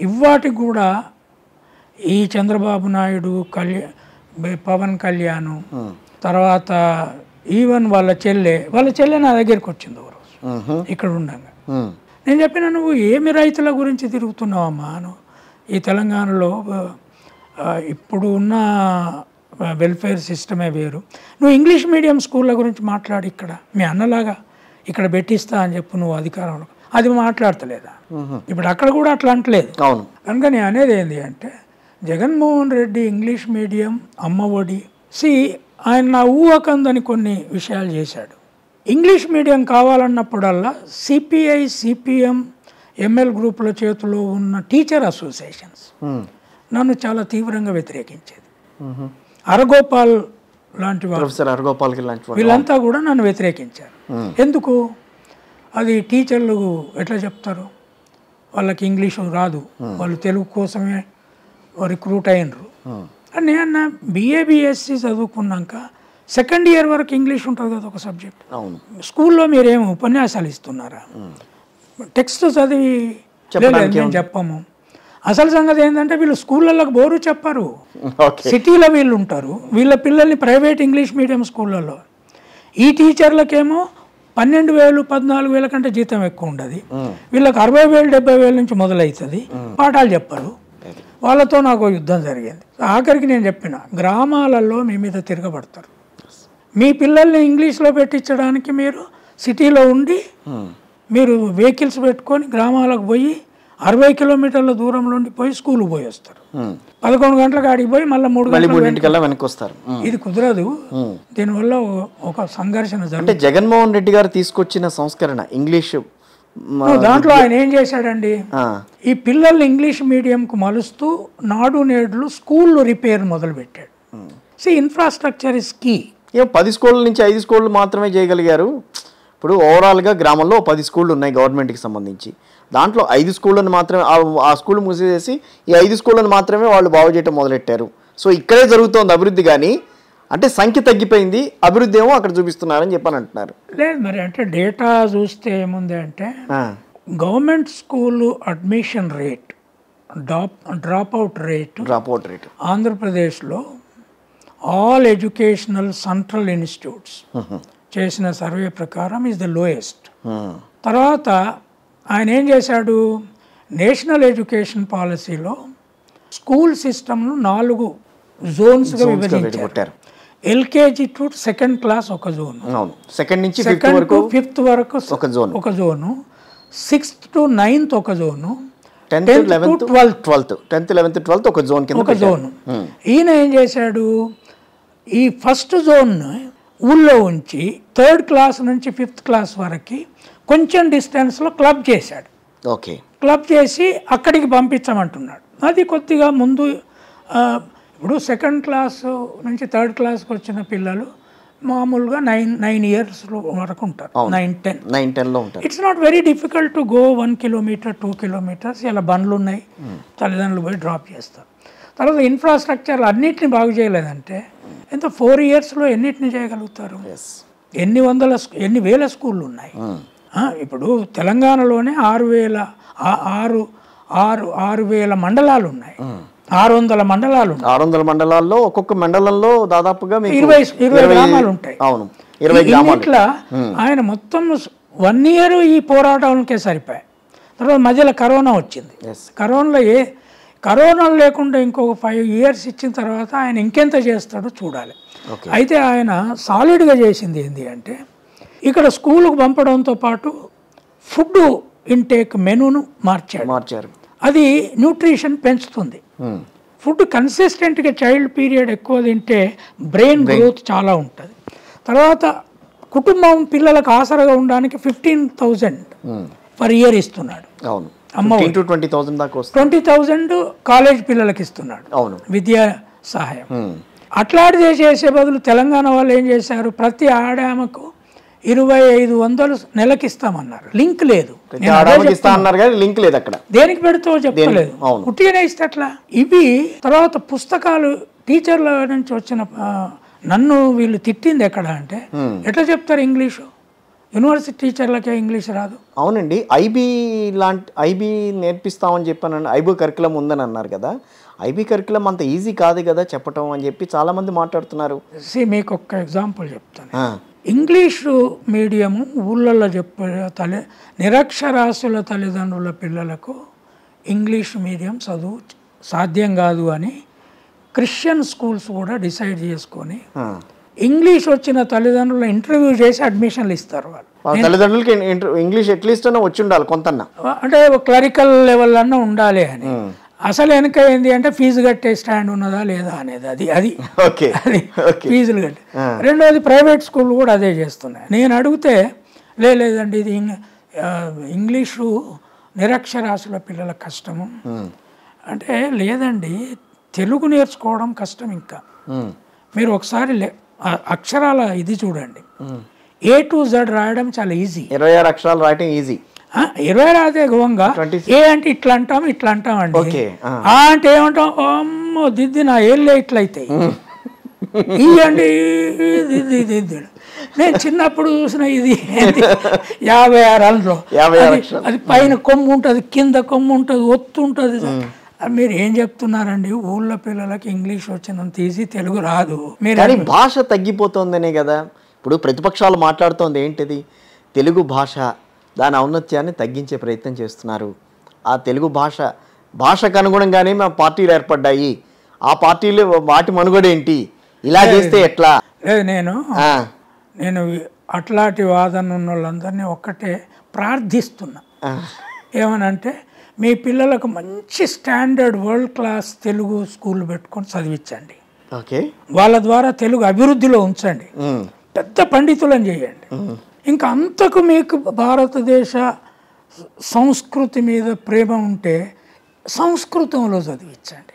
ఇవాటికి కూడా ఈ చంద్రబాబు నాయుడు పవన్ కళ్యాణ్ తర్వాత ఈవెన్ వాళ్ళ చెల్లె నా దగ్గరికి వచ్చింది ఒక రోజు ఇక్కడ ఉండగా. నేను చెప్పిన నువ్వు ఏమి రైతుల గురించి తిరుగుతున్నావమ్మా, నువ్వు ఈ తెలంగాణలో ఇప్పుడు ఉన్న వెల్ఫేర్ సిస్టమే వేరు, నువ్వు ఇంగ్లీష్ మీడియం స్కూళ్ళ గురించి మాట్లాడి ఇక్కడ మీ అన్నలాగా ఇక్కడ పెట్టిస్తా అని చెప్పు నువ్వు అధికారంలో, అది మాట్లాడతలేదా? ఇప్పుడు అక్కడ కూడా అట్లా అంటలేదు. కనుక నేను అనేది ఏంటి అంటే జగన్మోహన్ రెడ్డి ఇంగ్లీష్ మీడియం అమ్మ ఒడి ఆయన నా ఊహకందని కొన్ని విషయాలు చేశాడు. ఇంగ్లీష్ మీడియం కావాలన్నప్పుడల్లా సిపిఐ సిపిఎం ఎంఎల్ గ్రూపుల చేతిలో ఉన్న టీచర్ అసోసియేషన్స్ నన్ను చాలా తీవ్రంగా వ్యతిరేకించేది. అరగోపాల్ లాంటి వీళ్ళంతా కూడా నన్ను వ్యతిరేకించారు. ఎందుకు? అది టీచర్లు ఎట్లా చెప్తారు, వాళ్ళకి ఇంగ్లీషు రాదు, వాళ్ళు తెలుగు కోసమే రిక్రూట్ అయినరు అని. నేను బిఏబిఎస్సి చదువుకున్నాక సెకండ్ ఇయర్ వరకు ఇంగ్లీష్ ఉంటుంది కదా ఒక సబ్జెక్ట్. స్కూల్లో మీరేమో ఉపన్యాసాలు ఇస్తున్నారా? టెక్స్ట్ చదివి మేము చెప్పము. అసలు సంగతి ఏంటంటే వీళ్ళు స్కూళ్ళకి బోరు చెప్పారు, సిటీలో వీళ్ళు ఉంటారు, వీళ్ళ పిల్లల్ని ప్రైవేట్ ఇంగ్లీష్ మీడియం స్కూళ్ళల్లో. ఈ టీచర్లకేమో 12,000 14,000 కంటే జీతం ఎక్కువ ఉండదు, వీళ్ళకి 60,000 70,000 నుంచి మొదలవుతుంది, పాఠాలు చెప్పరు. వాళ్ళతో నాకు యుద్ధం జరిగింది. ఆఖరికి నేను చెప్పిన గ్రామాలలో మీ మీద తిరగబడతారు, మీ పిల్లల్ని ఇంగ్లీష్లో పెట్టించడానికి మీరు సిటీలో ఉండి మీరు వెహికల్స్ పెట్టుకొని గ్రామాలకు పోయి 60 కిలోమీటర్ల దూరంలో ఉండి పోయి స్కూల్కి పోయి వస్తారు, 11 గంటలకు ఆడికి పోయి మళ్ళీ 3 గంటలకు వెనక్కి వస్తారు. ఇది కుదరదు. దీనివల్ల ఒక సంఘర్షణ జరుగుతుంది. జగన్మోహన్ రెడ్డి గారు తీసుకొచ్చిన సంస్కరణ ఇంగ్లీష్ దాంట్లో ఆయన ఏం చేశాడండి, ఈ పిల్లల్ని ఇంగ్లీష్ మీడియంకు మలుస్తూ నాడు నేడులు స్కూళ్ళు రిపేర్ మొదలుపెట్టాడు. Infrastructure is key. 10 స్కూళ్ళ నుంచి 5 స్కూళ్ళు మాత్రమే చేయగలిగారు. ఇప్పుడు ఓవరాల్గా గ్రామంలో 10 స్కూళ్ళు ఉన్నాయి గవర్నమెంట్కి సంబంధించి, దాంట్లో 5 స్కూళ్ళను మాత్రమే ఆ స్కూల్ మూసేసి ఈ 5 స్కూళ్ళను మాత్రమే వాళ్ళు బాగు చేయడం మొదలెట్టారు. సో ఇక్కడే జరుగుతోంది అభివృద్ధి, కానీ అంటే సంఖ్య తగ్గిపోయింది, అభివృద్ధి ఏమో అక్కడ చూపిస్తున్నారని చెప్పని అంటున్నారు. లేదు మరి అంటే డేటా చూస్తే ఏముంది అంటే government school admission rate drop out rate ఆంధ్రప్రదేశ్లో ఆల్ ఎడ్యుకేషనల్ సెంట్రల్ ఇన్స్టిట్యూట్స్ చేసిన సర్వే ప్రకారం ఈజ్ ద లోయెస్ట్. తర్వాత ఆయన ఏం చేశాడు, నేషనల్ ఎడ్యుకేషన్ పాలసీలో స్కూల్ సిస్టమ్ను 4 జోన్స్గా విభజించారు. ఎల్కేజీ టు 2nd క్లాస్ ఒక జోన్, సెకండ్ నుంచి 5th వరకు ఒక జోను, 6th to 9th ఒక జోను, 10th 11th 12th ఒక జోను. ఈయన ఏం చేశాడు, ఈ ఫస్ట్ జోన్ ఊళ్ళో ఉంచి 3rd క్లాస్ నుంచి 5th క్లాస్ వరకు కొంచెం డిస్టెన్స్లో క్లబ్ చేశాడు. క్లబ్ చేసి అక్కడికి పంపించమంటున్నాడు. అది కొద్దిగా ముందు ఇప్పుడు 2nd క్లాస్ నుంచి 3rd క్లాస్కి వచ్చిన పిల్లలు మామూలుగా 9 years వరకు ఉంటారు, 9-10లో ఉంటారు. It's not very difficult to go 1 kilometer 2 kilometers. ఇలా బండ్లు ఉన్నాయి, తల్లిదండ్రులు పోయి డ్రాప్ చేస్తారు. తర్వాత ఇన్ఫ్రాస్ట్రక్చర్ అన్నిటిని బాగు చేయలేదంటే ఎంత 4 yearsలో ఎన్నిటిని చేయగలుగుతారు? ఎన్ని వేల స్కూళ్ళు ఉన్నాయి. ఇప్పుడు తెలంగాణలోనే 6,000 మండలాలు ఉన్నాయి, 600 మండలాలు. 600 మండలాల్లో ఒక్కొక్క మండలంలో దాదాపుగా 20 గ్రామాలు ఉంటాయి. ఇట్లా ఆయన మొత్తం 1 year ఈ పోరాటాలకే సరిపోయాయి. తర్వాత మధ్యలో కరోనా వచ్చింది. కరోనా లేకుండా ఇంకొక 5 years ఇచ్చిన తర్వాత ఆయన ఇంకెంత చేస్తాడో చూడాలి. అయితే ఆయన సాలిడ్గా చేసింది ఏంటి అంటే ఇక్కడ స్కూల్కి పంపడంతో పాటు ఫుడ్ ఇంటేక్ మెనూను మార్చారు. అది న్యూట్రిషన్ పెంచుతుంది. ఫుడ్ కన్సిస్టెంట్గా చైల్డ్ పీరియడ్ ఎక్కువ తింటే బ్రెయిన్ గ్రోత్ చాలా ఉంటుంది. తర్వాత కుటుంబం పిల్లలకు ఆసరగా ఉండడానికి 15,000 per year ఇస్తున్నాడు. 20,000 కాలేజ్ పిల్లలకి ఇస్తున్నాడు విద్యా సహాయం. అట్లాంటిదే చేసే బదులు తెలంగాణ వాళ్ళు ఏం చేశారు, ప్రతి ఆడామకు 2,500 నెలకి ఇస్తామన్నారు. లింక్ లేదు, దేనికి పెడతావో చెప్పలేదు, ఉట్టిగానే ఇస్తే అట్లా. ఇవి తర్వాత పుస్తకాలు టీచర్ల నుంచి వచ్చిన నన్ను వీళ్ళు తిట్టింది ఎక్కడ అంటే ఎట్లా చెప్తారు ఇంగ్లీషు, యూనివర్సిటీ టీచర్లకే ఇంగ్లీష్ రాదు. అవునండి, ఐబీ నేర్పిస్తామని చెప్పానండి, ఐబీ కరికులం ఉందని అన్నారు కదా, ఐబీ కరికులం అంత ఈజీ కాదు కదా చెప్పటం అని చెప్పి చాలామంది మాట్లాడుతున్నారు. మీకు ఒక్క ఎగ్జాంపుల్ చెప్తాను. ఇంగ్లీషు మీడియము ఊళ్ళల్లో చెప్పే నిరక్షరాస్యుల తల్లిదండ్రుల పిల్లలకు ఇంగ్లీష్ మీడియం చదువు సాధ్యం కాదు అని క్రిస్టియన్ స్కూల్స్ కూడా డిసైడ్ చేసుకొని ఇంగ్లీష్ వచ్చిన తల్లిదండ్రుల ఇంటర్వ్యూ చేసి అడ్మిషన్లు ఇస్తారు. వాళ్ళు తల్లిదండ్రులకి ఇంగ్లీష్ అట్లీస్ట్ వచ్చి ఉండాలి కొంతన్నా, అంటే క్లరికల్ లెవెల్ అన్నా ఉండాలి అని. అసలు వెనక ఏంది అంటే ఫీజు కట్టే స్టాండ్ ఉన్నదా లేదా అనేది, అది ఫీజులు కట్టి. రెండోది ప్రైవేట్ స్కూల్ కూడా అదే చేస్తున్నాయి. నేను అడిగితే లేదండి ఇది ఇంగ్లీషు నిరక్షరాస్యుల పిల్లల కష్టము అంటే, లేదండి తెలుగు నేర్చుకోవడం కష్టం. ఇంకా మీరు ఒకసారి అక్షరాల ఇది చూడండి, A to Z రాయడం చాలా ఈజీ. 26 అక్షరాలు రాయటం ఈజీ. 20 రాదే గోంగా. ఏ అంటే ఇట్లా అంటాం అండి. అంటే ఏమంటాం, అమ్మో దిద్ది నా ఏళ్ళే ఇట్లా అవుతాయి. ఈ అండి దిద్ది నేను చిన్నప్పుడు చూసిన ఇది 56 అందులో అది పైన కొమ్ము ఉంటుంది, కింద కొమ్ము ఉంటుంది, ఒత్తు ఉంటుంది. మీరు ఏం చెప్తున్నారండి, ఊళ్ళో పిల్లలకి ఇంగ్లీష్ వచ్చినంత ఈజీ తెలుగు రాదు. మీరు భాష తగ్గిపోతుందనే కదా ఇప్పుడు ప్రతిపక్షాలు మాట్లాడుతోంది. ఏంటిది, తెలుగు భాష దాని ఔన్నత్యాన్ని తగ్గించే ప్రయత్నం చేస్తున్నారు. ఆ తెలుగు భాషకు అనుగుణంగానే మా పార్టీలు ఏర్పడ్డాయి, ఆ పార్టీలు వాటి మనుగడ ఏంటి, ఇలా చేస్తే ఎట్లా? లేదు, నేను అట్లాంటి వాదన ఉన్న వాళ్ళందరినీ ఒక్కటే ప్రార్థిస్తున్నా. ఏమనంటే మీ పిల్లలకు మంచి standard world class Telugu school పెట్టుకొని చదివించండి. వాళ్ళ ద్వారా తెలుగు అభివృద్ధిలో ఉంచండి, పెద్ద పండితులను చేయండి. ఇంకా అంతకు మీకు భారతదేశ సంస్కృతి మీద ప్రేమ ఉంటే సంస్కృతంలో చదివించండి.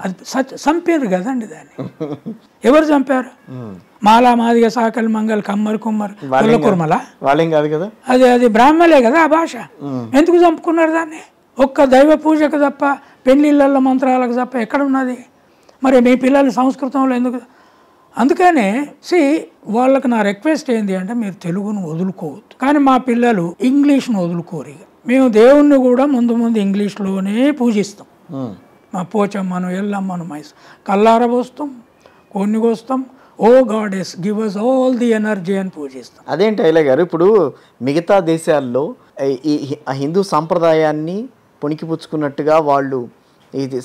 అది చంపారు కదండి దాన్ని. ఎవరు చంపారు? మాలా మాదిగ సాకలి మంగళ కమ్మరి కుమ్మరి కుర్మల వాళ్ళేం కాదు కదా, అది బ్రాహ్మలే కదా. ఆ భాష ఎందుకు చంపుకున్నారు దాన్ని? ఒక్క దైవ పూజకు తప్ప, పెళ్ళిళ్ళల్లో మంత్రాలకు తప్ప ఎక్కడ ఉన్నది? మరి మీ పిల్లలు సంస్కృతంలో ఎందుకు? అందుకనే వాళ్ళకి నా రిక్వెస్ట్ ఏంటి అంటే, మీరు తెలుగును వదులుకోవద్దు, కానీ మా పిల్లలు ఇంగ్లీష్ను వదులుకోరు. మేము దేవుణ్ణి కూడా ముందు ఇంగ్లీష్లోనే పూజిస్తాం. మా పోచమ్మను, ఎల్లమ్మను కల్లారబోస్తాం, కొన్ని కోస్తాం. O goddess give us all the energy అని పూజిస్తాం. అదేంటి అయ్యల గారు, ఇప్పుడు మిగతా దేశాల్లో ఈ హిందూ సాంప్రదాయాన్ని పొణికిపుచ్చుకున్నట్టుగా వాళ్ళు ఇది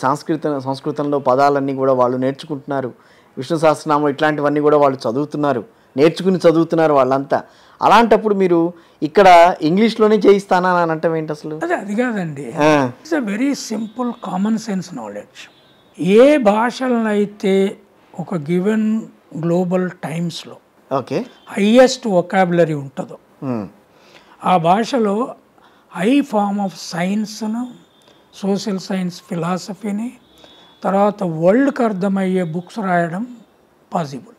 సంస్కృతంలో పదాలన్నీ కూడా వాళ్ళు నేర్చుకుంటున్నారు. విష్ణు సహస్రనామం ఇట్లాంటివన్నీ కూడా వాళ్ళు చదువుతున్నారు వాళ్ళంతా. అలాంటప్పుడు మీరు ఇక్కడ ఇంగ్లీష్లోనే చేయిస్తానా అని అంటాం ఏంటి అసలు? అది కాదండి, it's a very simple common sense knowledge. ఏ భాషలనైతే ఒక గివెన్ గ్లోబల్ టైమ్స్లో హైయెస్ట్ వొకాబులరీ ఉంటుందో ఆ భాషలో హై ఫామ్ ఆఫ్ సైన్స్ను, సోషల్ సైన్స్, ఫిలాసఫీని, తర్వాత వరల్డ్కి అర్థమయ్యే బుక్స్ రాయడం పాసిబుల్.